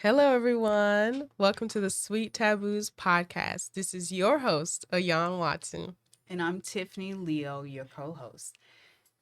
Hello, everyone. Welcome to the Sweet Taboos podcast. This is your host, Ayan Watson. And I'm Tiffany Leo, your co host.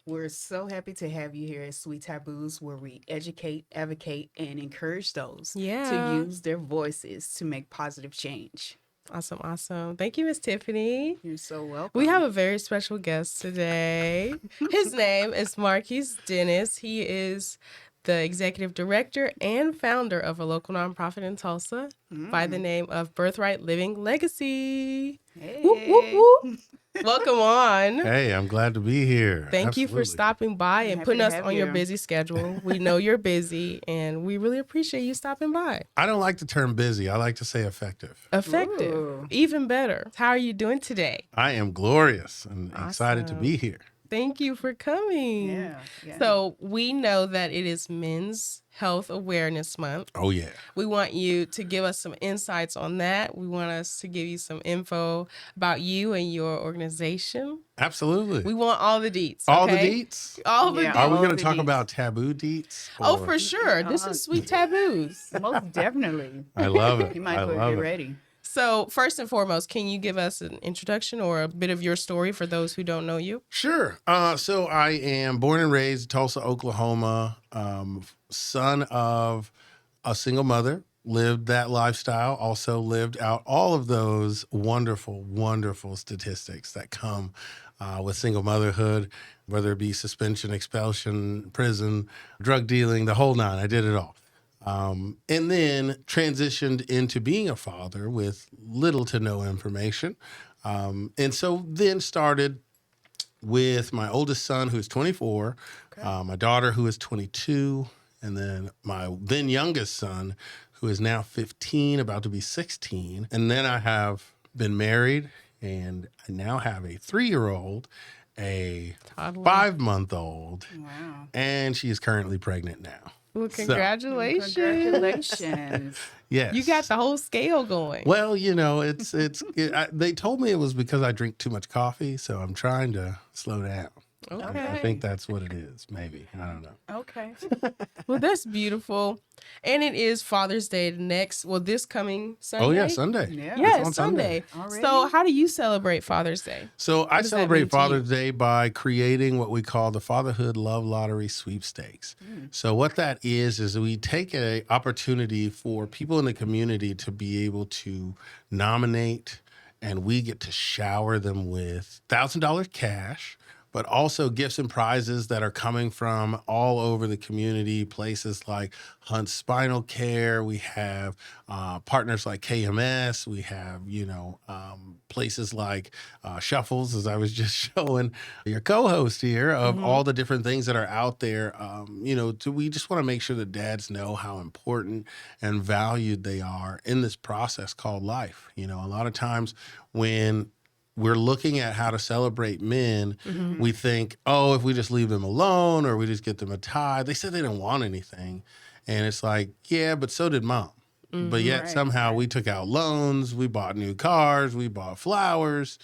We're so happy to have you here at Sweet Taboos, where we educate, advocate, and encourage those to Yeah. use their voices to make positive change. Awesome, awesome. Thank you, Miss Tiffany. You're so We have welcome. a very special guest today. His name is Marquess Dennis. He is the executive director and founder of a local nonprofit in Tulsa by the name of Birthright Living Legacy. Whoop, whoop, Hey, whoop. Welcome on. Hey, I'm glad to be here. Thank you for Absolutely. stopping by I'm and happy putting to us have on your you. busy schedule. We know you're busy, and we really appreciate you stopping by. I don't like the term busy. I like to say effective. Effective. Ooh. Even better. How are you doing today? I am glorious and excited to Awesome. be here. Thank you for coming. Yeah. So, we know that it is Men's Health Awareness Month. Oh, yeah. We want you to give us some insights on that. We want us to give you some info about you and your organization. Absolutely. We want all the deets. All the okay? deets? All the Yeah, deets. Are we all going to the talk deets. about taboo deets? Oh, or- for sure. This is Sweet Taboos. Most definitely. I love it. You might I as well love get it. ready. So, first and foremost, can you give us an introduction or a bit of your story for those who don't know you? Sure. So I am born and raised in Tulsa, Oklahoma, son of a single mother, lived that lifestyle, also lived out all of those wonderful, wonderful statistics that come with single motherhood, whether it be suspension, expulsion, prison, drug dealing, the whole nine. I did it all. And then transitioned into being a father with little to no information. And so then started with my oldest son, who's 24, my daughter, who is 22, and then my then youngest son, who is now 15, about to be 16. And then I have been married, and I now have a 3-year-old, a Toddler. 5-month-old, Wow. and she is currently pregnant now. Well, So, congratulations. Congratulations. yes. You got the whole scale going. Well, they told me it was because I drink too much coffee, so I'm trying to slow down. Okay. I think that's what it is. Maybe, I don't know. Okay. Well, that's beautiful. And it is Father's Day this coming Sunday. Oh yeah, Sunday. Yeah. Yeah, It's it's on Sunday. Already? So, how do you celebrate Father's Day? So I does that mean celebrate to you? Father's Day by creating what we call the Fatherhood Love Lottery Sweepstakes. So what that is we take an opportunity for people in the community to be able to nominate, and we get to shower them with $1,000 cash, but also gifts and prizes that are coming from all over the community, places like Hunt Spinal Care. We have partners like KMS. We have, places like Shuffles, as I was just showing your co-host here, of all the different things that are out there. We just want to make sure that dads know how important and valued they are in this process called life. A lot of times when we're looking at how to celebrate men, we think, oh, if we just leave them alone or we just get them a tie. They said they didn't want anything. And it's like, yeah, but so did mom. But yet Right, somehow we took out loans, we bought new cars, we bought flowers,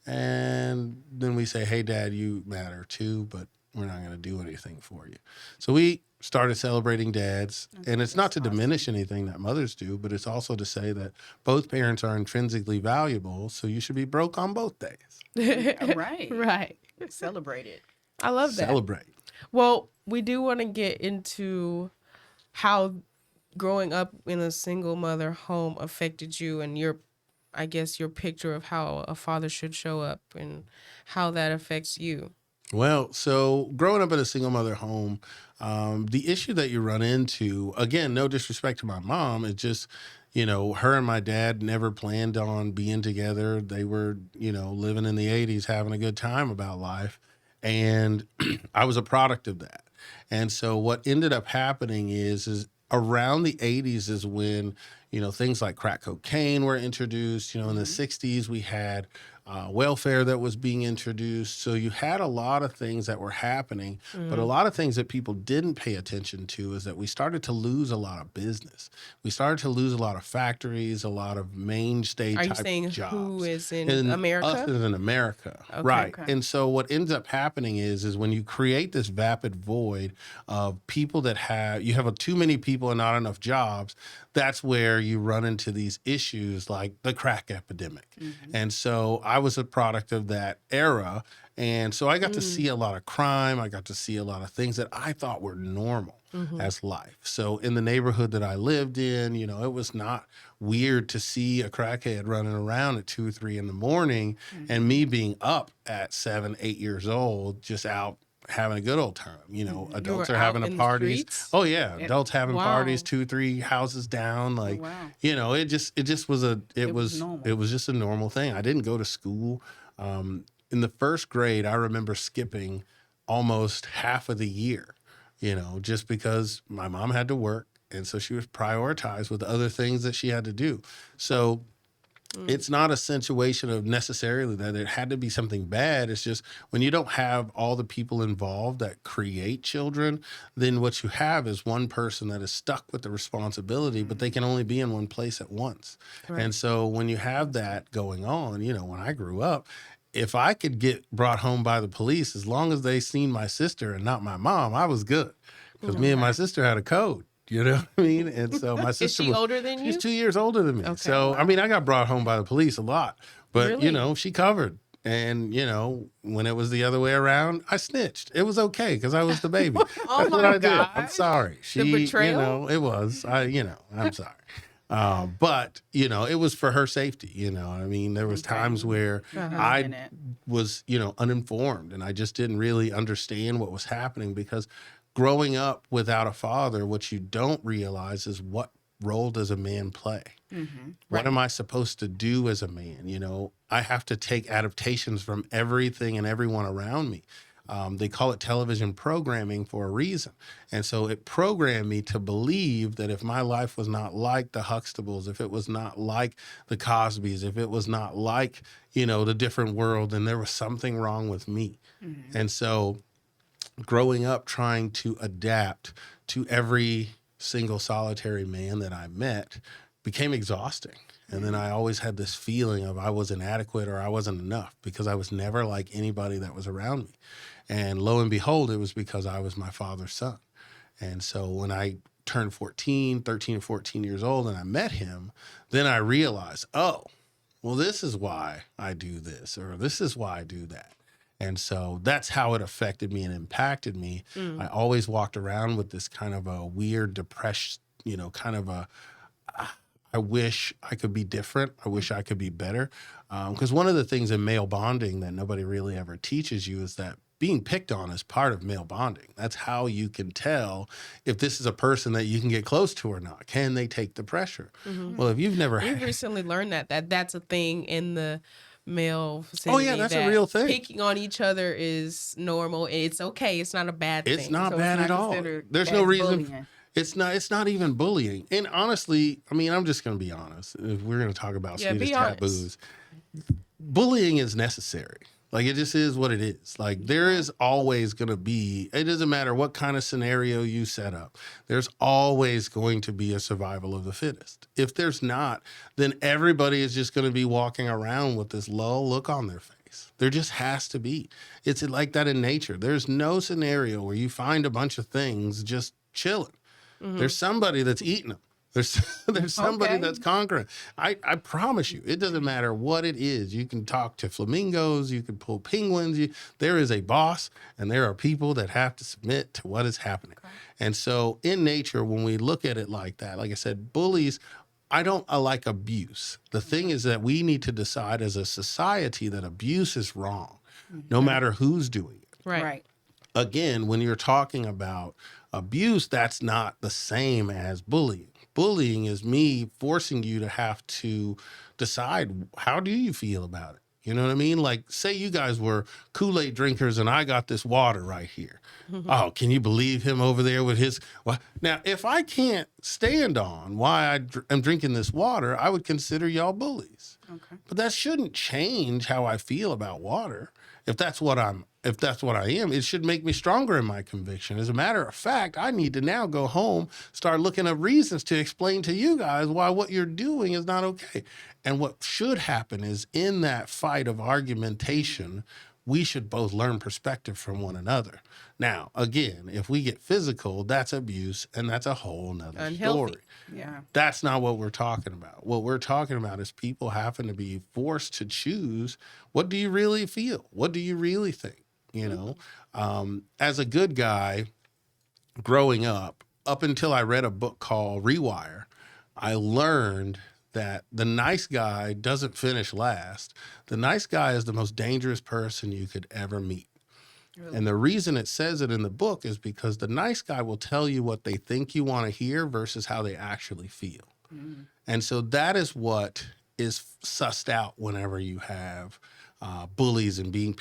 and then we say, hey, Dad, you matter too, but we're not going to do anything for you. So we started celebrating dads, and it's not to diminish anything that mothers do, but it's also to say that both parents are intrinsically valuable, so you should be broke on both days. Right. Right. Celebrate it. I love that. Celebrate. Well, we do want to get into how growing up in a single mother home affected you and your picture of how a father should show up and how that affects you. Well, so growing up in a single mother home, the issue that you run into, again, no disrespect to my mom, it's just, her and my dad never planned on being together. They were, living in the 80s, having a good time about life. And I was a product of that. And so what ended up happening is around the 80s is when, things like crack cocaine were introduced. In the 60s, we had welfare that was being introduced. So you had a lot of things that were happening, but a lot of things that people didn't pay attention to is that we started to lose a lot of business. We started to lose a lot of factories, a lot of mainstay Are you type saying jobs. who is in And America? us is in America, Okay. right? Okay. And so what ends up happening is when you create this vapid void of people that you have too many people and not enough jobs, that's where you run into these issues like the crack epidemic. And so I was a product of that era. And so I got to see a lot of crime. I got to see a lot of things that I thought were normal as life. So in the neighborhood that I lived in, it was not weird to see a crackhead running around at 2 or 3 in the morning and me being up at 7, 8 years old, just out having a good old time. Adults were are having out a in the parties. streets? Oh yeah. Adults having Wow. parties 2, 3 houses down. Like, wow. it just was normal. it was just a normal thing. I didn't go to school. In the first grade, I remember skipping almost half of the year, just because my mom had to work. And so she was prioritized with other things that she had to do. So it's not a situation of necessarily that it had to be something bad. It's just when you don't have all the people involved that create children, then what you have is one person that is stuck with the responsibility, but they can only be in one place at once. Right. And so when you have that going on, when I grew up, if I could get brought home by the police, as long as they seen my sister and not my mom, I was good. Because me and my sister had a code. You know what I mean? And so my sister Is she older than you? She's 2 years older than me. Okay. So, I mean, I got brought home by the police a lot. But, Really? she covered. And, when it was the other way around, I snitched. It was okay because I was the baby. Oh That's what my I did. I'm gosh. sorry. The betrayal? It was. I'm sorry. But, it was for her safety. I mean, there was times where I was, uninformed and I just didn't really understand what was happening because growing up without a father, what you don't realize is what role does a man play? What am I supposed to do as a man? I have to take adaptations from everything and everyone around me. They call it television programming for a reason. And so it programmed me to believe that if my life was not like the Huxtables, if it was not like the Cosbys, if it was not like, the different world, then there was something wrong with me. And so growing up trying to adapt to every single solitary man that I met became exhausting. And then I always had this feeling of I was inadequate or I wasn't enough because I was never like anybody that was around me. And lo and behold, it was because I was my father's son. And so when I turned 13 or 14 years old and I met him, then I realized, oh, well, this is why I do this or this is why I do that. And so that's how it affected me and impacted me. I always walked around with this kind of a weird depression, kind of I wish I could be different. I wish I could be better. Because one of the things in male bonding that nobody really ever teaches you is that being picked on is part of male bonding. That's how you can tell if this is a person that you can get close to or not. Can they take the pressure? Well, if you've never We've recently learned that's a thing in the male vicinity. Oh yeah, that's a real thing. Picking on each other is normal. It's okay. It's not a bad thing. It's not So bad it's at not all. considered There's as no reason. bullying. It's not even bullying. And honestly, I mean, I'm just going to be honest. If we're going to talk about Yeah, Swedish be honest. taboos, bullying is necessary. Like, it just is what it is. Like, there is always going to be, it doesn't matter what kind of scenario you set up, there's always going to be a survival of the fittest. If there's not, then everybody is just going to be walking around with this low look on their face. There just has to be. It's like that in nature. There's no scenario where you find a bunch of things just chilling. There's somebody that's eating them. There's somebody Okay. that's conquering. I promise you, it doesn't matter what it is. You can talk to flamingos, you can pull penguins. There is a boss, and there are people that have to submit to what is happening. Okay. And so in nature, when we look at it like that, like I said, bullies, I don't like abuse. The thing is that we need to decide as a society that abuse is wrong, no matter who's doing it. Right. Again, when you're talking about abuse, that's not the same as bullying. Bullying is me forcing you to have to decide, how do you feel about it? You know what I mean? Like, say you guys were Kool-Aid drinkers and I got this water right here. Oh, can you believe him over there with his... Well, now, if I can't stand on why am drinking this water, I would consider y'all bullies. Okay. But that shouldn't change how I feel about water. If that's what I am, it should make me stronger in my conviction. As a matter of fact, I need to now go home, start looking up reasons to explain to you guys why what you're doing is not okay. And what should happen is in that fight of argumentation, we should both learn perspective from one another. Now, again, if we get physical, that's abuse, and that's a whole nother story. Yeah. That's not what we're talking about. What we're talking about is people having to be forced to choose, what do you really feel? What do you really think? You know, as a good guy growing up until I read a book called Rewire, I learned that the nice guy doesn't finish last. The nice guy is the most dangerous person you could ever meet. Really? And the reason it says it in the book is because the nice guy will tell you what they think you want to hear versus how they actually feel. Mm. And so that is what is sussed out whenever you have bullies and being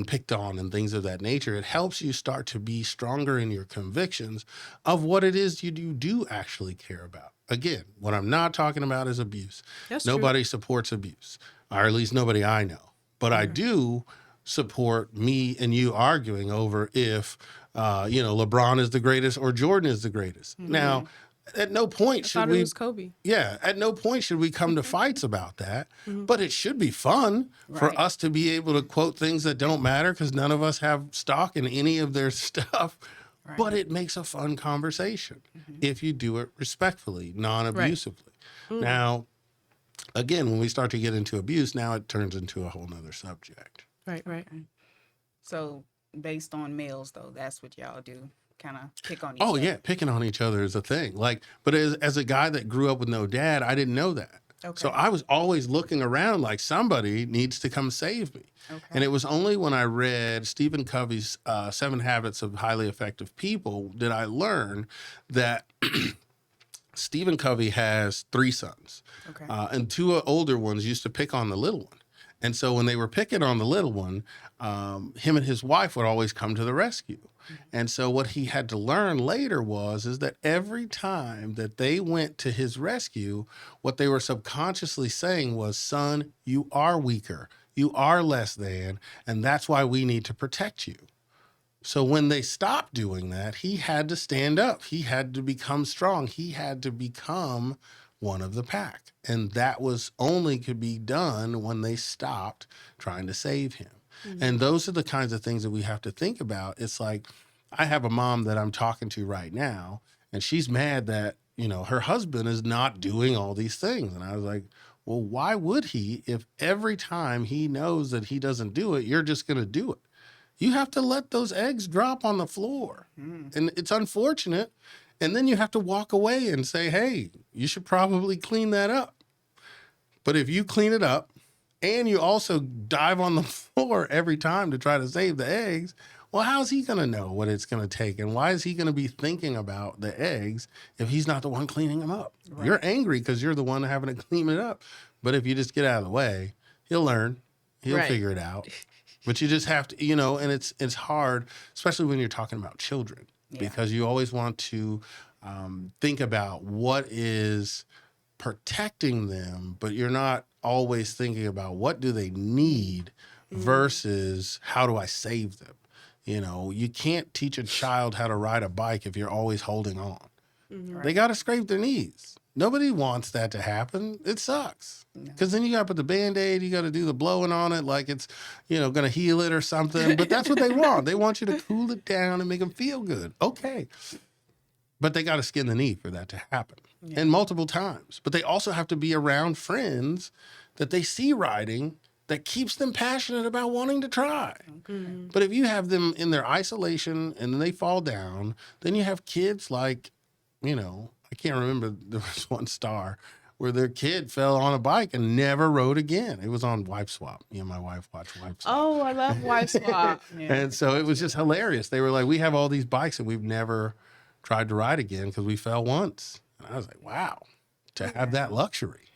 picked on and things of that nature. It helps you start to be stronger in your convictions of what it is you do actually care about. Again, what I'm not talking about is abuse. That's nobody true. Supports abuse, or at least nobody I know. But I do support me and you arguing over if, LeBron is the greatest or Jordan is the greatest. Mm-hmm. Now, at no point should we... it was Kobe. Yeah, at no point should we come to fights about that. Mm-hmm. But it should be fun for us to be able to quote things that don't matter because none of us have stock in any of their stuff. Right. But it makes a fun conversation if you do it respectfully, non-abusively. Right. Mm-hmm. Now, again, when we start to get into abuse, now it turns into a whole nother subject. Right. So based on males, though, that's what y'all do, kind of pick on each other. Oh, yeah, picking on each other is a thing. But as a guy that grew up with no dad, I didn't know that. Okay. So I was always looking around like somebody needs to come save me. Okay. And it was only when I read Stephen Covey's 7 Habits of Highly Effective People did I learn that Stephen Covey has 3 sons. Okay. And 2 older ones used to pick on the little one. And so when they were picking on the little one, him and his wife would always come to the rescue. Mm-hmm. And so what he had to learn later is that every time that they went to his rescue, what they were subconsciously saying was, son, you are weaker. You are less than, and that's why we need to protect you. So when they stopped doing that, he had to stand up. He had to become strong. He had to become one of the pack. And that was only could be done when they stopped trying to save him. Mm-hmm. And those are the kinds of things that we have to think about. It's like, I have a mom that I'm talking to right now, and she's mad that, her husband is not doing all these things. And I was like, well, why would he if every time he knows that he doesn't do it, you're just going to do it? You have to let those eggs drop on the floor. Mm. And it's unfortunate. And then you have to walk away and say, hey, you should probably clean that up. But if you clean it up and you also dive on the floor every time to try to save the eggs, well, how's he going to know what it's going to take? And why is he going to be thinking about the eggs if he's not the one cleaning them up? Right. You're angry because you're the one having to clean it up. But if you just get out of the way, he'll learn. He'll figure it out. But you just have to, and it's hard, especially when you're talking about children, because you always want to think about what is protecting them, but you're not always thinking about what do they need versus how do I save them. You can't teach a child how to ride a bike if you're always holding on. Mm-hmm. Right. They got to scrape their knees. Nobody wants that to happen. It sucks. Because then you got to put the Band-Aid, you got to do the blowing on it like it's, going to heal it or something. But that's what they want. They want you to cool it down and make them feel good. Okay. But they got to skin the knee for that to happen. Yeah. And multiple times. But they also have to be around friends that they see riding that keeps them passionate about wanting to try. Mm-hmm. But if you have them in their isolation and then they fall down, then you have kids like, I can't remember, there was one star where their kid fell on a bike and never rode again. It was on Wife Swap. Me and my wife watched Wife Swap. Oh, I love Wife Swap. Yeah. And so it was just hilarious. They were like, we have all these bikes and we've never tried to ride again because we fell once. And I was like, wow, to have that luxury,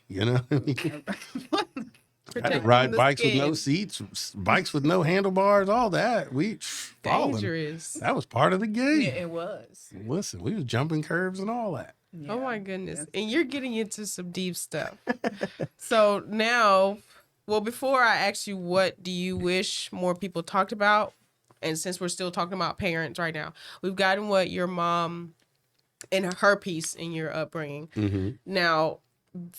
I had to Protecting ride the bikes with no skin. seats, bikes with no handlebars, all that. We falling. Dangerous. That was part of the game. Yeah, it was. Listen, we was jumping curves and all that. Oh my Yeah. goodness. And you're getting into some deep stuff. So now, well, before I ask you, what do you wish more people talked about? And since we're still talking about parents right now, we've gotten what your mom and her piece in your upbringing. Mm-hmm. Now,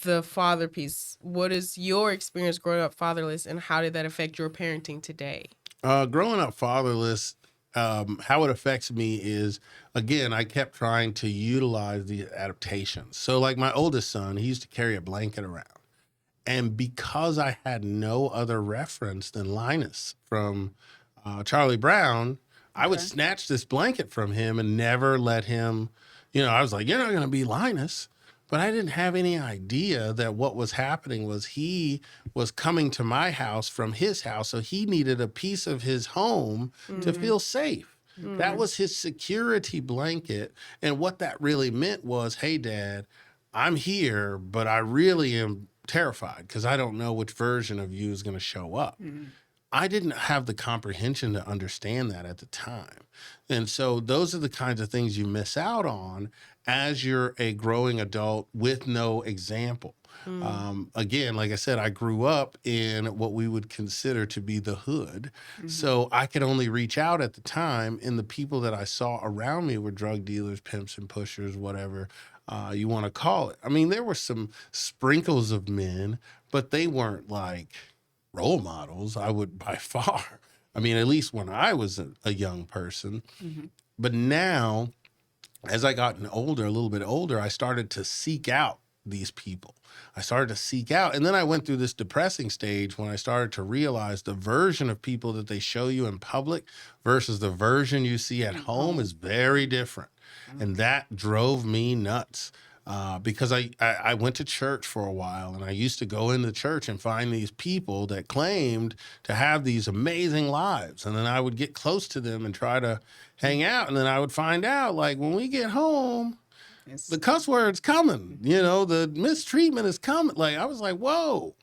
the father piece, what is your experience growing up fatherless and how did that affect your parenting today? Growing up fatherless, how it affects me is, again, I kept trying to utilize the adaptations. So, like my oldest son, he used to carry a blanket around. And because I had no other reference than Linus from Charlie Brown, I would snatch this blanket from him and never let him, I was like, you're not going to be Linus. But I didn't have any idea that what was happening was he was coming to my house from his house. So he needed a piece of his home to feel safe. That was his security blanket. And what that really meant was, hey, Dad, I'm here, but I really am terrified because I don't know which version of you is going to show up. I didn't have the comprehension to understand that at the time. And so those are the kinds of things you miss out on as you're a growing adult with no example. Again, like I said, I grew up in what we would consider to be the hood. So I could only reach out at the time, and the people that I saw around me were drug dealers, pimps and pushers, whatever you want to call it. I mean, there were some sprinkles of men, but they weren't like role models, I would by far. I mean, at least when I was a young person. But now, as I gotten older, a little bit older, I started to seek out these people. I started to seek out. And then I went through this depressing stage when I started to realize the version of people that they show you in public versus the version you see at home is very different. And that drove me nuts. Because I went to church for a while, and I used to go into church and find these people that claimed to have these amazing lives. And then I would get close to them and try to hang out. And then I would find out, like, when we get home, the cuss word's coming, the mistreatment is coming. Like, I was like, whoa,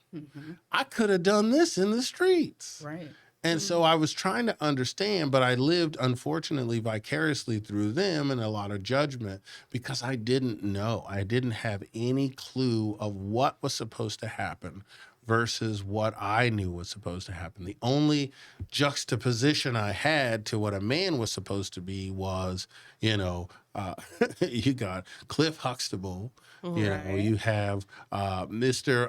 I could have done this in the streets. Right. And so I was trying to understand, but I lived, unfortunately, vicariously through them and a lot of judgment because I didn't know. I didn't have any clue of what was supposed to happen versus what I knew was supposed to happen. The only juxtaposition I had to what a man was supposed to be was, you got Cliff Huxtable, you have Mr.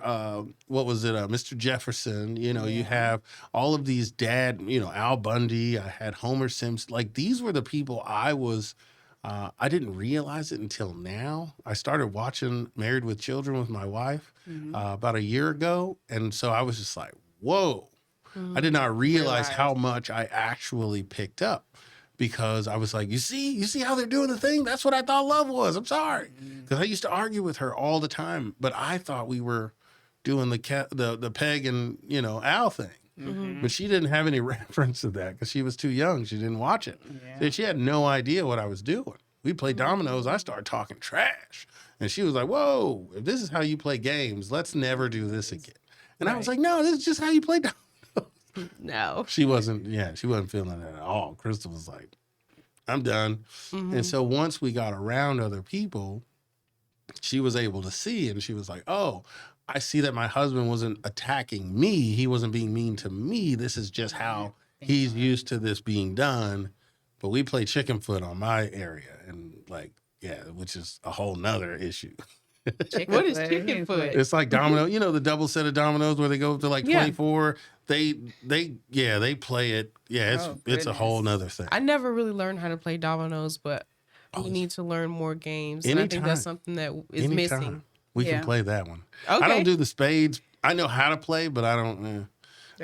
Jefferson, you have all of these dad, Al Bundy, I had Homer Simpson. Like, these were the people I didn't realize it until now. I started watching Married with Children with my wife about a year ago. And so I was just like, whoa, I did not realize how much I actually picked up. Because I was like, you see how they're doing the thing? That's what I thought love was. I'm sorry. Because I used to argue with her all the time, but I thought we were doing the Peg and, Al thing. But she didn't have any reference to that because she was too young. She didn't watch it. So she had no idea what I was doing. We played dominoes. I started talking trash. And she was like, whoa, if this is how you play games, let's never do this again. And I was like, no, this is just how you play dominoes. No. She wasn't feeling it at all. Crystal was like, I'm done. And so once we got around other people, she was able to see, and she was like, oh, I see that my husband wasn't attacking me. He wasn't being mean to me. This is just how he's used to this being done. But we play chicken foot on my area, and which is a whole nother issue. What is chicken foot? It's like domino, the double set of dominoes where they go up to like 24. They play it. Yeah, it's a whole nother thing. I never really learned how to play dominoes, but we need to learn more games. And I think that's something that is missing. We can play that one. Okay. I don't do the spades. I know how to play, but I don't.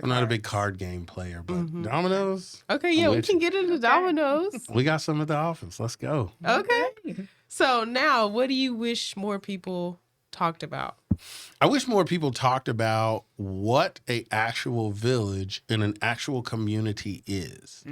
I'm not a big card game player, but dominoes. Okay, we can get into dominoes. We got some at the office. Let's go. Okay. So now, what do you wish more people talked about? I wish more people talked about what an actual village and an actual community is.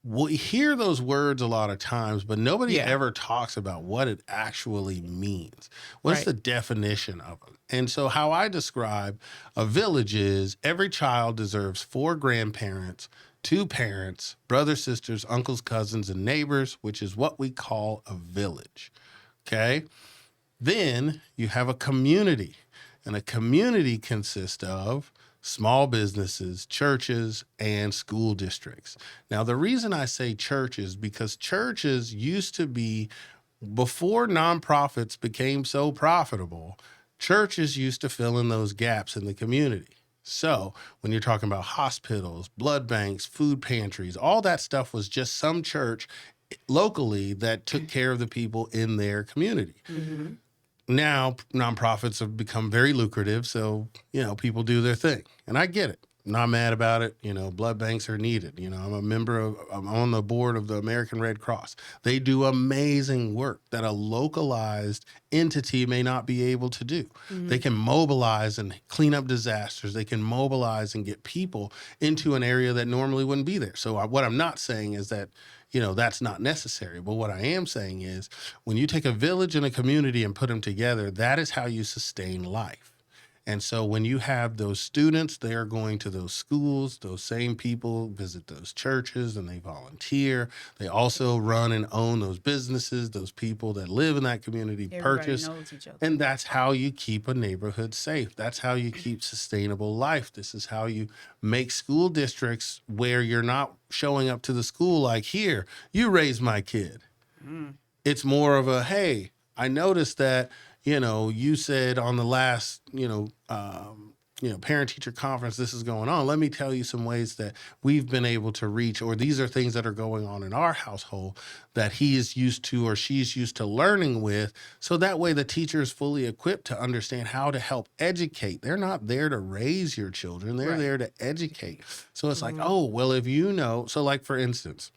we hear those words a lot of times, but nobody Yeah. ever talks about what it actually means. What's Right. the definition of it? And so how I describe a village is every child deserves 4 grandparents, 2 parents, brothers, sisters, uncles, cousins, and neighbors, which is what we call a village. Okay? Then you have a community, and a community consists of small businesses, churches, and school districts. Now, the reason I say churches, because churches used to be, before nonprofits became so profitable, churches used to fill in those gaps in the community. So when you're talking about hospitals, blood banks, food pantries, all that stuff was just some church locally that took care of the people in their community. Mm-hmm. Now nonprofits have become very lucrative, so people do their thing, and I get it. I'm not mad about it. Blood banks are needed. I'm on the board of the American Red Cross. They do amazing work that a localized entity may not be able to do. Mm-hmm. They can mobilize and clean up disasters. They can mobilize and get people into an area that normally wouldn't be there. So what I'm not saying is that that's not necessary. But what I am saying is when you take a village and a community and put them together, that is how you sustain life. And so when you have those students, they are going to those schools, those same people visit those churches and they volunteer. They also run and own those businesses, those people that live in that community purchase. Knows each other. And that's how you keep a neighborhood safe. That's how you keep sustainable life. This is how you make school districts where you're not showing up to the school like, here, you raise my kid. It's more of a, hey, I noticed that, you said on the last, parent-teacher conference, this is going on. Let me tell you some ways that we've been able to reach, or these are things that are going on in our household that he is used to or she's used to learning with. So that way the teacher is fully equipped to understand how to help educate. They're not there to raise your children. They're there to educate. So it's like, oh, well, so like for instance,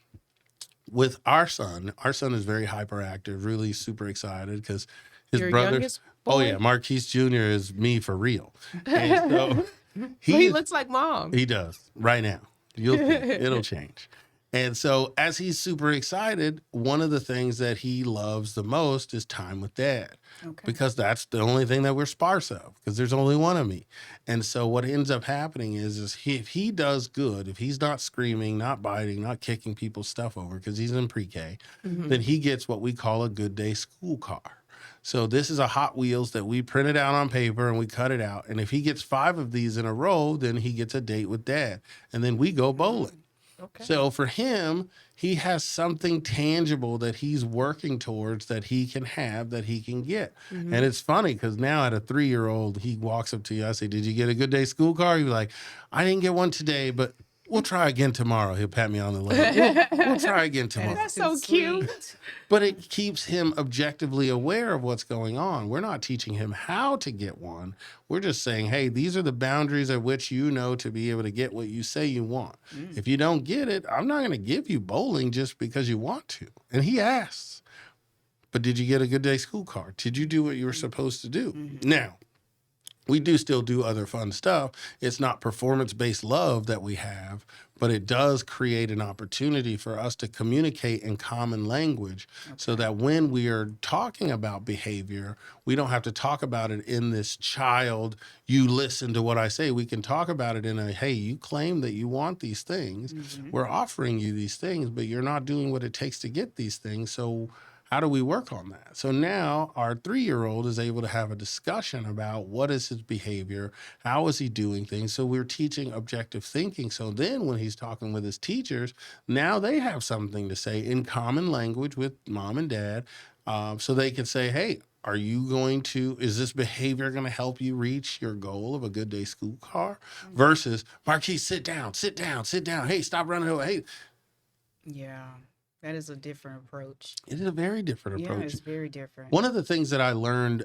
with our son is very hyperactive, really super excited because his Your brother. youngest boy? Oh yeah, Marquess Jr. is me for real. And so he looks like mom. He does right now. You'll see. It'll change. And so as he's super excited, one of the things that he loves the most is time with dad. Okay. Because that's the only thing that we're sparse of, because there's only one of me. And so what ends up happening is if he does good, if he's not screaming, not biting, not kicking people's stuff over because he's in pre-K, then he gets what we call a good day school car. So this is a Hot Wheels that we printed out on paper and we cut it out. And if he gets 5 of these in a row, then he gets a date with dad. And then we go bowling. Okay. So for him, he has something tangible that he's working towards that he can have, that he can get. And it's funny because now at a 3-year-old, he walks up to you. I say, did you get a good day school car? He's like, I didn't get one today, but we'll try again tomorrow. He'll pat me on the leg. We'll try again tomorrow. That's so cute. But it keeps him objectively aware of what's going on. We're not teaching him how to get one. We're just saying, hey, these are the boundaries at which to be able to get what you say you want. If you don't get it, I'm not going to give you bowling just because you want to. And he asks, but did you get a good day school card? Did you do what you were supposed to do? Now, we do still do other fun stuff. It's not performance-based love that we have, but it does create an opportunity for us to communicate in common language so that when we are talking about behavior, we don't have to talk about it in this child, you listen to what I say. We can talk about it in a, hey, you claim that you want these things. We're offering you these things, but you're not doing what it takes to get these things. So how do we work on that? So now our 3-year-old is able to have a discussion about what is his behavior, how is he doing things. So we're teaching objective thinking. So then when he's talking with his teachers, now they have something to say in common language with mom and dad. So they can say, hey, is this behavior going to help you reach your goal of a good day school car? Versus, Marquis, sit down. Hey, stop running away. Hey. Yeah. That is a different approach. It is a very different approach. Yeah, it's very different. One of the things that I learned,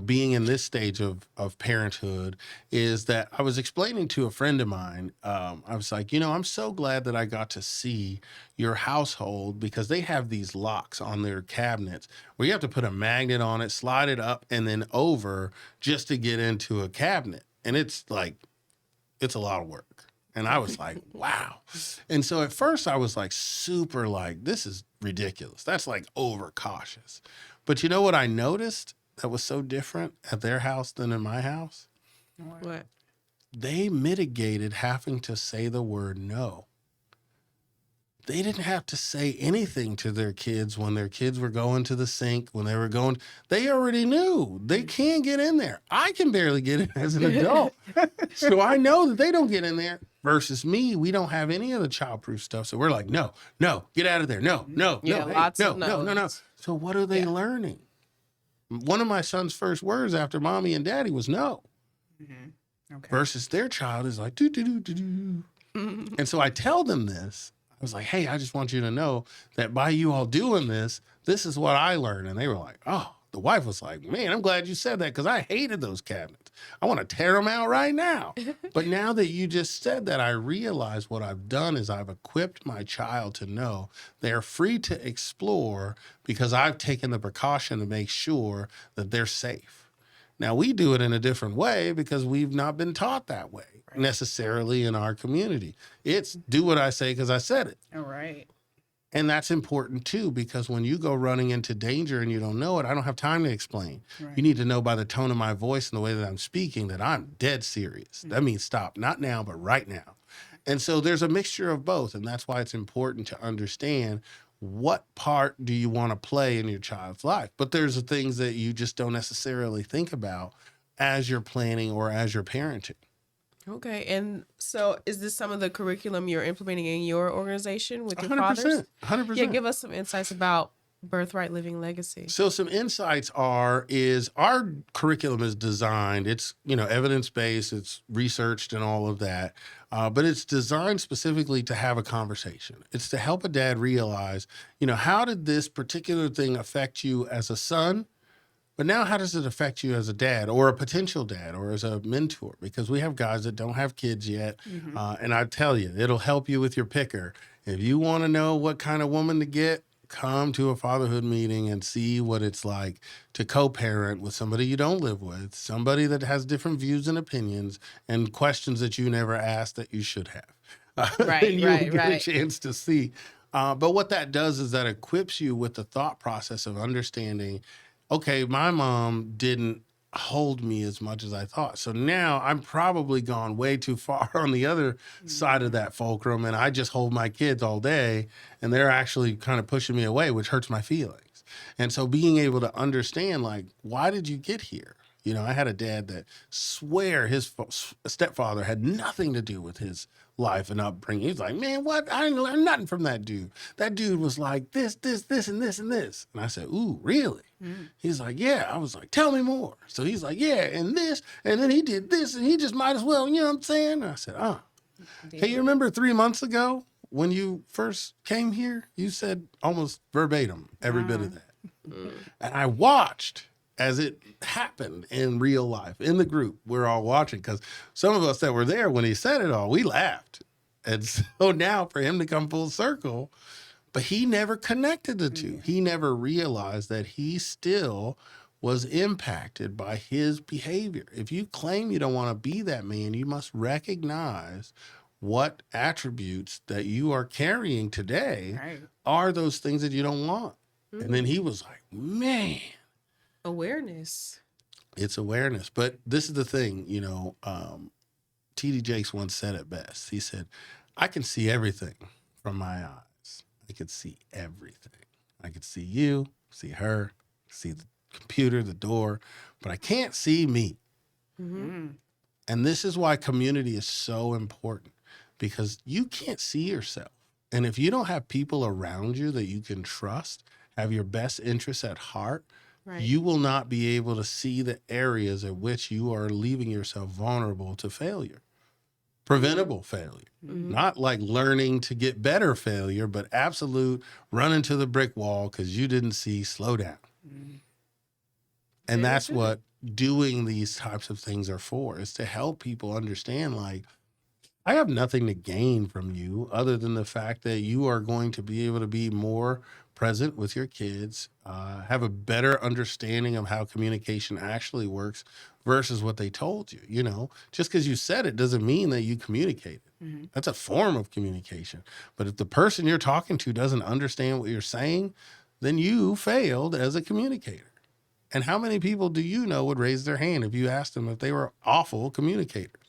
being in this stage of parenthood is that I was explaining to a friend of mine, I was like, I'm so glad that I got to see your household because they have these locks on their cabinets where you have to put a magnet on it, slide it up and then over just to get into a cabinet. And it's like, it's a lot of work. And I was like, wow. And so at first I was like super like, this is ridiculous. That's like overcautious. But you know what I noticed that was so different at their house than in my house? What? They mitigated having to say the word no. They didn't have to say anything to their kids when their kids were going to the sink, when they were going. They already knew they can't get in there. I can barely get in as an adult. So I know that they don't get in there. Versus me, we don't have any of the childproof stuff. So we're like, no, get out of there. No, Yeah, hey, lots no, of no. no's. So what are they learning? One of my son's first words after mommy and daddy was no. Okay. Versus their child is like, do, do, do, do, do. And so I tell them this. I was like, hey, I just want you to know that by you all doing this, this is what I learned. And they were like, oh, the wife was like, man, I'm glad you said that because I hated those cabinets. I want to tear them out right now. But now that you just said that, I realize what I've done is I've equipped my child to know they're free to explore because I've taken the precaution to make sure that they're safe. Now, we do it in a different way because we've not been taught that way necessarily in our community. It's do what I say because I said it. All right. And that's important too, because when you go running into danger and you don't know it, I don't have time to explain. Right. You need to know by the tone of my voice and the way that I'm speaking that I'm dead serious. That means stop, not now, but right now. And so there's a mixture of both. And that's why it's important to understand what part do you want to play in your child's life. But there's the things that you just don't necessarily think about as you're planning or as you're parenting. Okay. And so is this some of the curriculum you're implementing in your organization with your 100%, fathers? 100%. Yeah, give us some insights about Birthright Living Legacy. So some insights is our curriculum is designed, it's, evidence-based, it's researched and all of that, but it's designed specifically to have a conversation. It's to help a dad realize, how did this particular thing affect you as a son? But now how does it affect you as a dad or a potential dad or as a mentor? Because we have guys that don't have kids yet. And I tell you, it'll help you with your picker. If you want to know what kind of woman to get, come to a fatherhood meeting and see what it's like to co-parent with somebody you don't live with, somebody that has different views and opinions and questions that you never asked that you should have. And you'll get a chance to see. But what that does is that equips you with the thought process of understanding, okay, my mom didn't hold me as much as I thought. So now I'm probably gone way too far on the other side of that fulcrum, and I just hold my kids all day, and they're actually kind of pushing me away, which hurts my feelings. And so being able to understand, like, why did you get here? I had a dad that swear his stepfather had nothing to do with his life and upbringing. He's like, man, what? I didn't learn nothing from that dude. That dude was like this, and this, and this. And I said, ooh, really? He's like, yeah. I was like, tell me more. So he's like, yeah, and this, and then he did this, and he just might as well, you know what I'm saying? And I said, hey, you remember 3 months ago when you first came here? You said almost verbatim every bit of that. And I watched as it happened in real life, in the group. We're all watching because some of us that were there when he said it all, we laughed. And so now for him to come full circle, but he never connected the two. He never realized that he still was impacted by his behavior. If you claim you don't want to be that man, you must recognize what attributes that you are carrying today are those things that you don't want. And then he was like, man. Awareness. It's awareness. But this is the thing, T.D. Jakes once said it best. He said, I can see everything from my eyes. I can see everything. I can see you, see her, see the computer, the door, but I can't see me. And this is why community is so important, because you can't see yourself. And if you don't have people around you that you can trust, have your best interests at heart, you will not be able to see the areas at which you are leaving yourself vulnerable to failure. Preventable failure. Not like learning to get better failure, but absolute run into the brick wall because you didn't see slow down. And that's what doing these types of things are for, is to help people understand, like, I have nothing to gain from you other than the fact that you are going to be able to be more present with your kids, have a better understanding of how communication actually works versus what they told you. You know, just because you said it doesn't mean that you communicated. That's a form of communication. But if the person you're talking to doesn't understand what you're saying, then you failed as a communicator. And how many people do you know would raise their hand if you asked them if they were awful communicators?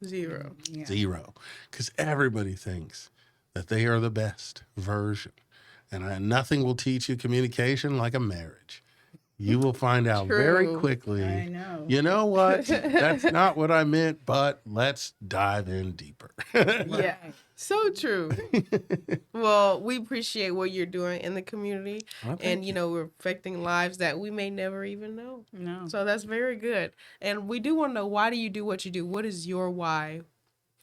Zero. Yeah. Zero. Because everybody thinks that they are the best version. And nothing will teach you communication like a marriage. You will find out very True. quickly. I know. You know what? That's not what I meant, but let's dive in deeper. Yeah. So true. Well, we appreciate what you're doing in the community. Well, thank And, you know, we're affecting lives that we may never even know. No. So that's very good. And we do want to know, why do you do what you do? What is your why?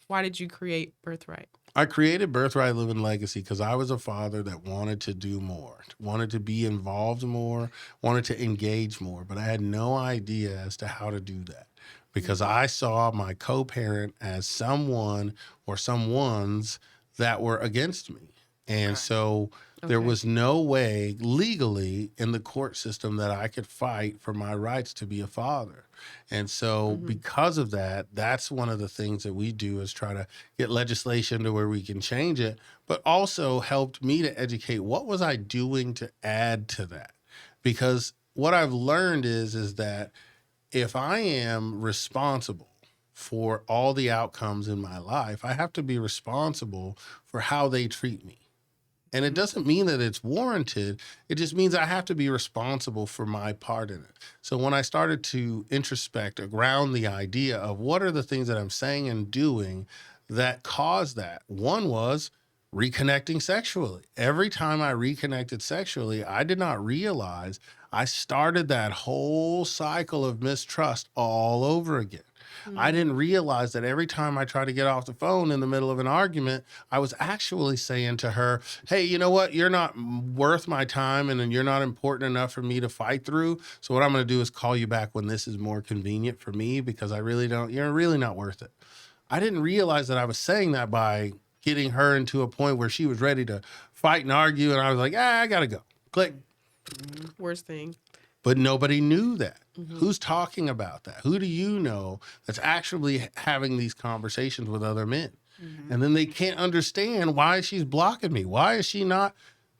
Why did you create Birthright? I created Birthright Living Legacy because I was a father that wanted to do more, wanted to be involved more, wanted to engage more, but I had no idea as to how to do that because I saw my co-parent as someone or someones that were against me. And so there was no way legally in the court system that I could fight for my rights to be a father. And so because of that, that's one of the things that we do is try to get legislation to where we can change it, but also helped me to educate what was I doing to add to that? Because what I've learned is that if I am responsible for all the outcomes in my life, I have to be responsible for how they treat me. And it doesn't mean that it's warranted. It just means I have to be responsible for my part in it. So when I started to introspect around the idea of what are the things that I'm saying and doing that caused that, one was reconnecting sexually. Every time I reconnected sexually, I did not realize I started that whole cycle of mistrust all over again. I didn't realize that every time I tried to get off the phone in the middle of an argument, I was actually saying to her, hey, you know what? You're not worth my time and you're not important enough for me to fight through. So what I'm going to do is call you back when this is more convenient for me because you're really not worth it. I didn't realize that I was saying that by getting her into a point where she was ready to fight and argue. And I was like, I got to go. Click. Worst thing. But nobody knew that. Who's talking about that? Who do you know that's actually having these conversations with other men? And then they can't understand why she's blocking me. Why is she not?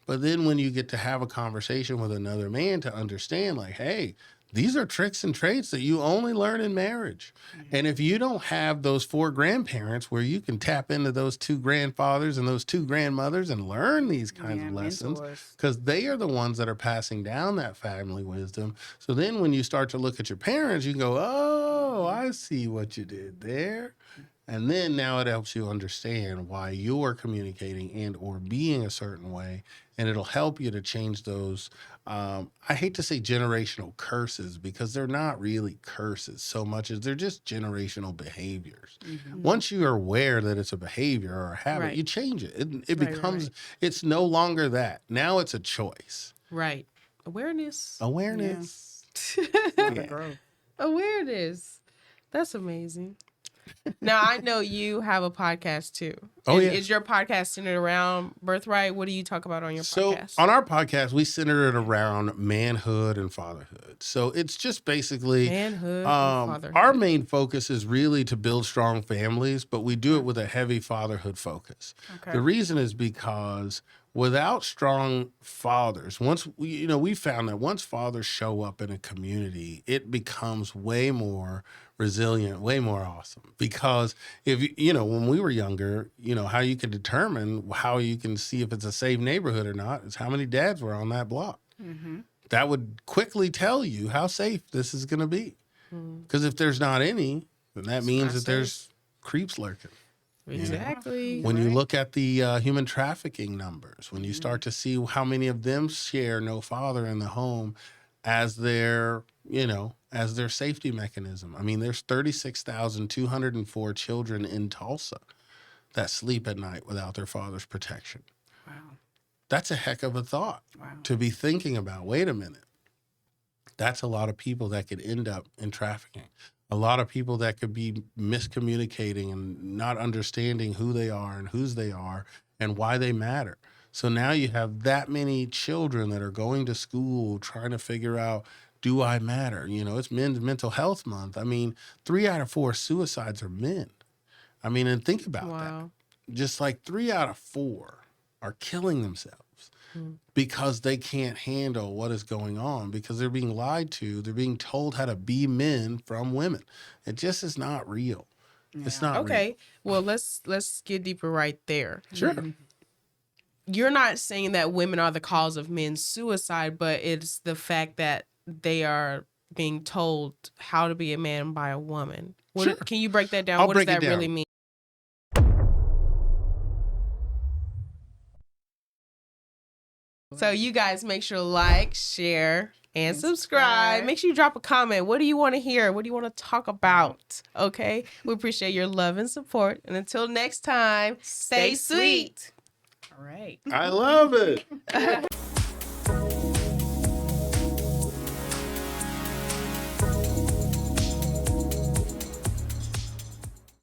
But then when you get to have a conversation with another man to understand, like, hey, these are tricks and traits that you only learn in marriage. And if you don't have those 4 grandparents where you can tap into those 2 grandfathers and those 2 grandmothers and learn these kinds of lessons, because they are the ones that are passing down that family wisdom. So then when you start to look at your parents, you go, oh, I see what you did there. And then now it helps you understand why you're communicating and or being a certain way. And it'll help you to change those, I hate to say generational curses because they're not really curses so much as they're just generational behaviors. Once you are aware that it's a behavior or a habit, you change it. It becomes, it's no longer that. Now it's a choice. Right. Awareness. Awareness. Awareness. That's amazing. Now, I know you have a podcast too. Oh, yeah. Is your podcast centered around Birthright? What do you talk about on your podcast? So on our podcast, we center it around manhood and fatherhood. So it's just basically manhood and fatherhood. Our main focus is really to build strong families, but we do it with a heavy fatherhood focus. The reason is because without strong fathers, we found that once fathers show up in a community, it becomes way more resilient, way more awesome. Because when we were younger, how you can determine how you can see if it's a safe neighborhood or not is how many dads were on that block. That would quickly tell you how safe this is going to be. Because if there's not any, then that means that there's creeps lurking. Exactly. When you look at the human trafficking numbers, when you start to see how many of them share no father in the home as their safety mechanism. I mean, there's 36,204 children in Tulsa that sleep at night without their father's protection. Wow. That's a heck of a thought to be thinking about. Wait a minute. That's a lot of people that could end up in trafficking. a lot of people that could be miscommunicating and not understanding who they are and whose they are and why they matter. So now you have that many children that are going to school trying to figure out, do I matter? You know, it's Men's Mental Health Month. I mean, 3 out of 4 suicides are men. I mean, and think about Wow. that. Just like 3 out of 4 are killing themselves because they can't handle what is going on, because they're being lied to. They're being told how to be men from women. It just is not real. It's not real. Okay. Well, let's get deeper right there. Sure. You're not saying that women are the cause of men's suicide, but it's the fact that they are being told how to be a man by a woman. Sure. Can you break that down? I'll What does break it that really down. mean? So you guys make sure to like, share, and subscribe. Make sure you drop a comment. What do you want to hear? What do you want to talk about? Okay? We appreciate your love and support. And until next time, stay sweet. All right. I love it.